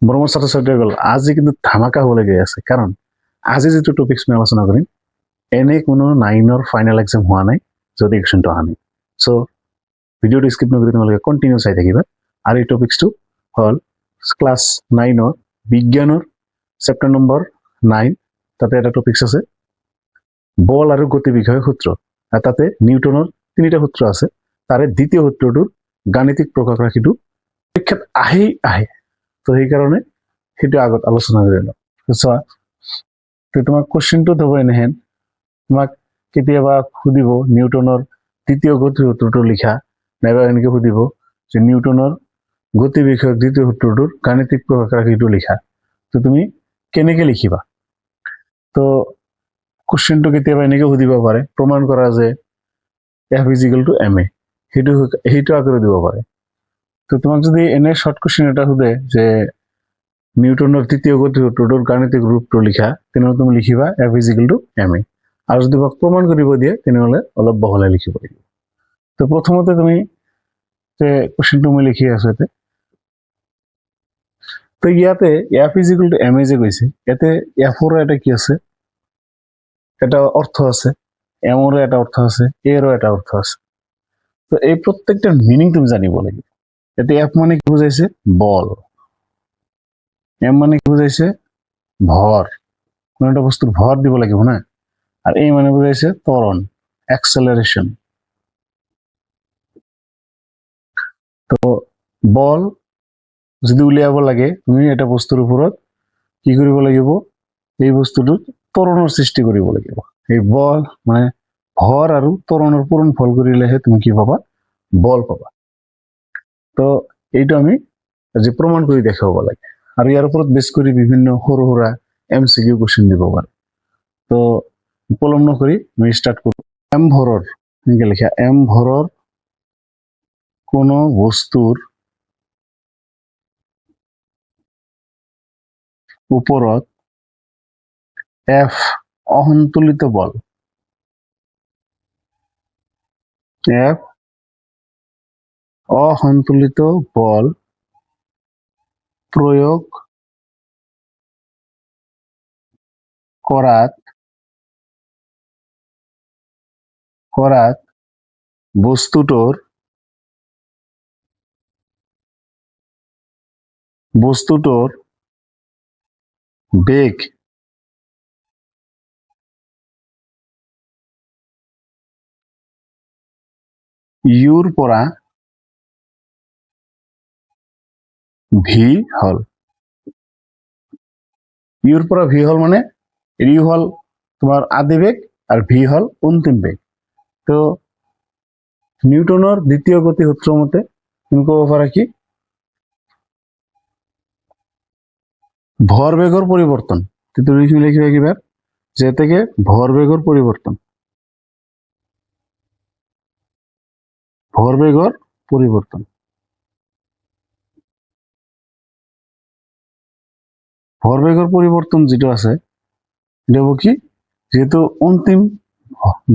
মৰমৰ ছাত্ৰ ছাত্ৰীসকল আজি কিন্তু ধামাকা হ'বলৈ গৈ আছে কাৰণ আজি যিটো টপিকছ মই আলোচনা কৰিম এনে কোনো 9ৰ ফাইনেল এক্সাম হোৱা নাই যদি কুৱেশ্যনটো অহা নাই সো ভিডিঅ'টো স্কিপ নকৰি তোমালোকে কন্টিনিউ চাই থাকিবা আৰু এই টপিকছটো হ'ল ক্লাছ 9ৰ বিজ্ঞানৰ চেপ্টাৰ নম্বৰ 9 তাতে এটা টপিকছ আছে বল আৰু গতি বিষয়ক সূত্ৰ আৰু তাতে নিউটনৰ তিনিটা সূত্ৰ আছে তাৰে দ্বিতীয় সূত্ৰটোৰ গাণিতিক প্ৰকাশ ৰাখিটো পৰীক্ষাত আহে তো সেইকাৰণে সেইটো আগত আলোচনা কৰি লওঁ চোৱা তো তোমাক কোৱেশ্চনটো হ'ব এনেহেন তোমাক কেতিয়াবা সুধিব নিউটনৰ তৃতীয় গতি সূত্ৰটো লিখা নাইবা এনেকৈ সুধিব যে নিউটনৰ গতি বিষয়ক দ্বিতীয় সূত্ৰটোৰ গাণিতিক প্ৰকাশ ৰাখিটো লিখা তো তুমি কেনেকৈ লিখিবা তো কোৱেশ্চনটো কেতিয়াবা এনেকৈ সুধিব পাৰে প্ৰমাণ কৰা যে F = ma সেইটো আকাৰে দিব পাৰে তো তোমাক যদি এনে শৰ্ট কোশ্চেন এটা সুধে যে নিউটনৰ তৃতীয় গতি সূত্ৰটোৰ গাণিতিক ৰূপটো লিখা তেনেহ'লে তুমি লিখিবা F = ma আৰু যদি তোমাক প্ৰমাণ কৰিব দিয়ে তেনেহ'লে অলপ বহলাই লিখিব লাগিব তো প্ৰথমতে তুমি যে কোশ্চেনটো মই লিখি আছো ইয়াতে তো ইয়াতে F = ma যে কৈছে ইয়াতে F ৰ এটা কি আছে এটা অৰ্থ আছে m ৰ এটা অৰ্থ আছে a ৰ এটা অৰ্থ আছে তো এই প্ৰত্যেকটাৰ মিনিং তুমি জানিব লাগিব এতে F মানে কি বুঝাইছে বল M মানে কি বুঝাইছে ভর কোন একটা বস্তুর ভর দিব লাগিব না আর A মানে বুঝাইছে ত্বরণ অ্যাক্সেলারেশন তো বল যদি উলিয়াব লাগে তুমি এটা বস্তুৰ ওপৰত কি কৰিব লাগিব এই বস্তুটোত ত্বৰণৰ সৃষ্টি কৰিব লাগিব এই বল মানে ভৰ আৰু ত্বৰণৰ পূৰণ ফল কৰিলেহে তুমি কি পাবা বল পাবা তো এইটো আমি আজি প্ৰমাণ কৰি দেখাব লাগে আৰু ইয়াৰ ওপৰত বেছ কৰি বিভিন্ন সৰু সৰু MCQ কোশ্চেন দিব পাৰে তো পলম নকৰি মই স্টাৰ্ট কৰব m ভৰৰ এনেকৈ লিখা m ভৰৰ কোনো বস্তুৰ ওপৰত F অসন্তুলিত বল F অসন্তুলিত বল প্ৰয়োগ কৰাত বস্তুটোৰ বেগ ইউৰ পৰা ভি হল ইউৰ পৰা ভি হল মানে ইউ হল তোমার আদি বেগ আর ভি হল অন্তিম বেগ তো নিউটনের দ্বিতীয় গতি সূত্র মতে তুমি কব পারা কি ভৰবেগৰ পৰিবৰ্তন তুমি লিখিবা কিবা যে থেকে ভৰবেগৰ পৰিবৰ্তন ভৰবেগৰ পরিবর্তন যেটো আছে এটা কি যেহেতু অন্তিম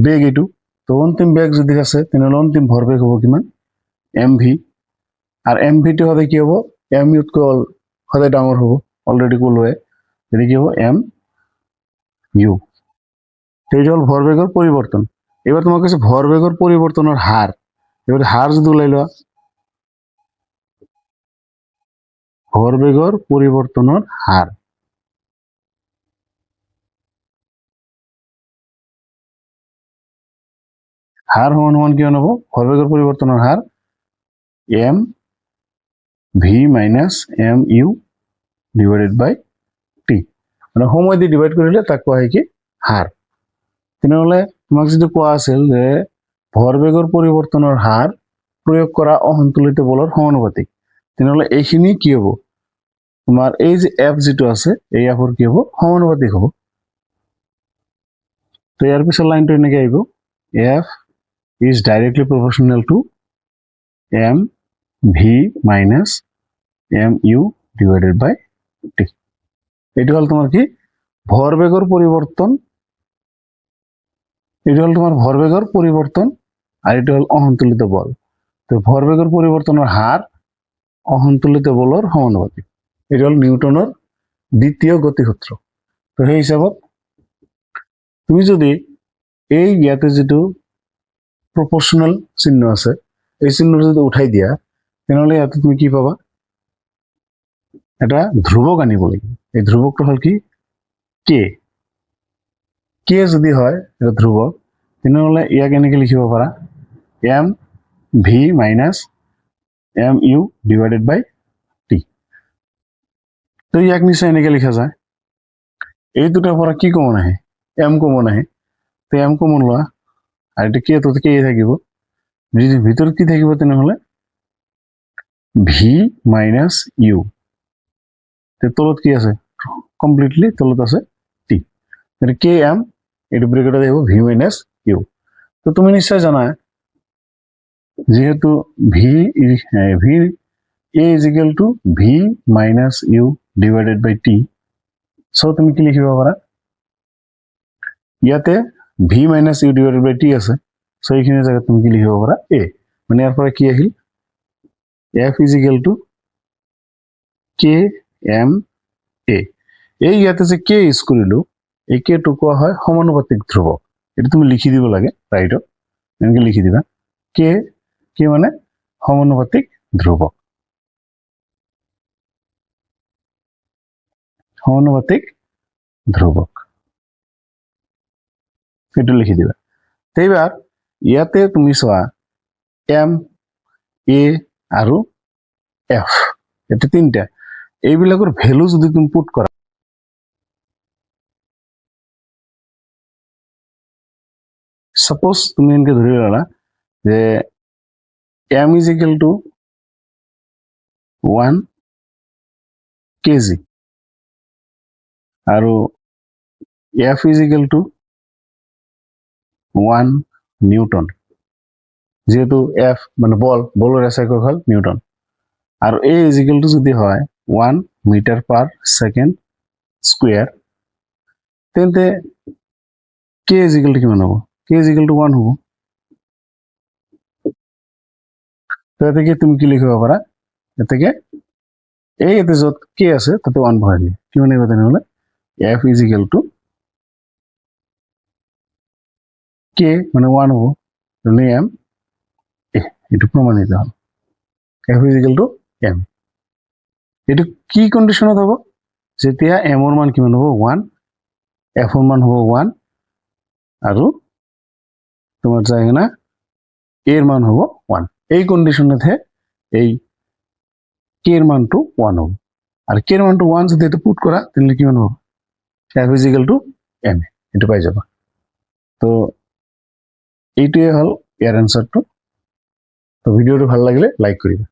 বেগ এটো তো অন্তিম বেগ যদি আছে তেনেহলে অন্তিম ভরবেগ হব কিমান mv আর mv টো হলে কি হব mu তকৈ সদায় ডাঙৰ হব অলৰেডি কলোৱে এটো কি হব mu এইটো হল ভৰবেগৰ পৰিবৰ্তন এবাৰ তোমাক কৈছে ভৰবেগৰ পৰিবৰ্তনৰ হাৰ এবাৰ হাৰ যদি উলাই লওয়া ভৰবেগৰ পৰিবৰ্তনৰ হাৰ হাৰ সমান কি হব ভৰবেগৰ পৰিবৰ্তনৰ হার m v minus mu divided by t মানে সময় দি ডিভাইড কৰিলে তাক কোৱা হয় কি হাৰ তেনেহলে তোমাক যদি কোৱা আছিল যে ভৰবেগৰ পৰিবৰ্তনৰ হাৰ প্ৰয়োগ কৰা অসন্তুলিত বলৰ সমানুপাতিক তেনেহলে এইখিনি কি হব তোমাৰ এই যে f যেটো আছে এই f ৰ কি হব সমানুপাতিক হব তো ইয়াৰ পিছৰ লাইনটো এনেকৈ আহিব f is directly proportional to m v minus mu divided by t এটো হল তোমার কি ভৰবেগৰ পৰিবৰ্তন এটো হল তোমাৰ ভৰবেগৰ পৰিবৰ্তন আৰ এটো হল অসন্তুলিত বল তো ভৰবেগৰ পৰিবৰ্তনেৰ হাৰ অসন্তুলিত বলৰ সমানুপাতিক এইটো হ'ল নিউটনৰ দ্বিতীয় গতিসূত্ৰ তো সেই হিচাপত তুমি যদি এই ইয়াতে যেটো প্ৰপৰ্শনাল চিহ্ন আছে এই চিহ্নটো যদি উঠাই দিয়া তেনেহলে ইয়াতে তুমি কি পাবা এটা ধ্ৰুৱক আনিব লাগিব এই ধ্ৰুৱকটো হ'ল কি কে কে যদি হয় এটা ধ্ৰুৱক তেনেহলে ইয়াক এনেকৈ লিখিব পাৰা m v minus mu divided by t তো ইয়াক নিশ্চয় এনেকৈ লিখা যায় এই দুটাৰ পৰা কি কমন আহে m কমন আহে তো m কমন লোৱা আৰ এটা কে তো কে থাকিব যদি ভিতৰত কি থাকিব তেনেহলে v minus u তে তলত কি আছে কমপ্লিটলি তলত আছে t এটা কে m এটা ব্র্যাকেটে দেব v minus u তো তুমি নিশ্চয় জানা যেহেতু v a is equal to v minus u divided by t so তুমি কি লিখিব পাৰা ইয়াতে v minus u divided by t আছে সো এইখিনি জায়গা তুমি কি লিখিব পাৰা a মানে ইয়াৰ পৰা কি আহিল f is equal to k m a এই ইয়াতে যে k ইউজ কৰিলো এই k টো কোৱা হয় সমানুপাতিক ধ্ৰুৱক এটা তুমি লিখি দিব লাগে ৰাইটত এনেকৈ লিখি দিবা k কি মানে সমানুপাতিক ধ্ৰুৱক সমানুপাতিক ধ্ৰুৱক এটা লিখি দিবা এইবাৰ ইয়াতে তুমি চোৱা m a আৰু f এটা তিনটা এইবিলাকৰ ভ্যালু যদি তুমি পুট কৰা সাপোজ তুমি এনেকৈ ধৰি ললা যে m is equal to 1 kg আৰু f is equal to 1 newton যেহেতু f মানে বলৰ এসআই হ'ল নিউটন আর a is equal to যদি হয় 1 মিটার পার সেকেন্ড স্কয়ার তেন্তে k is equal to কিমান হ'ব k is equal to 1 হ'ব তো এতে তুমি কি লিখিব পাৰা এতে এই এতে যত k আছে তাতে 1 ভৰাই দিয়া কিমান হ'ব তেনেহলে f is equal to k মানে 1 হ'ব তাহলে m এটা প্রমাণিত হল f is equal to m এটা কি কন্ডিশনত হ'ব যেতিয়া m এর মান কিমান হ'ব 1 f এর মান হ'ব 1 আৰু তোমার জায়গা না a এর মান হ'ব 1 এই কন্ডিশনতে এই k এর মানটো 1 হ'ব আর k এর মানটো 1 যদি এটা পুট করা তাহলে কিমান হ'ব f is equal to m এটা পাই যাবা তো এইটোৱে হল ইয়াৰ আনসাৰটো তো ভিডিওটো ভাল লাগিলে লাইক কৰিবা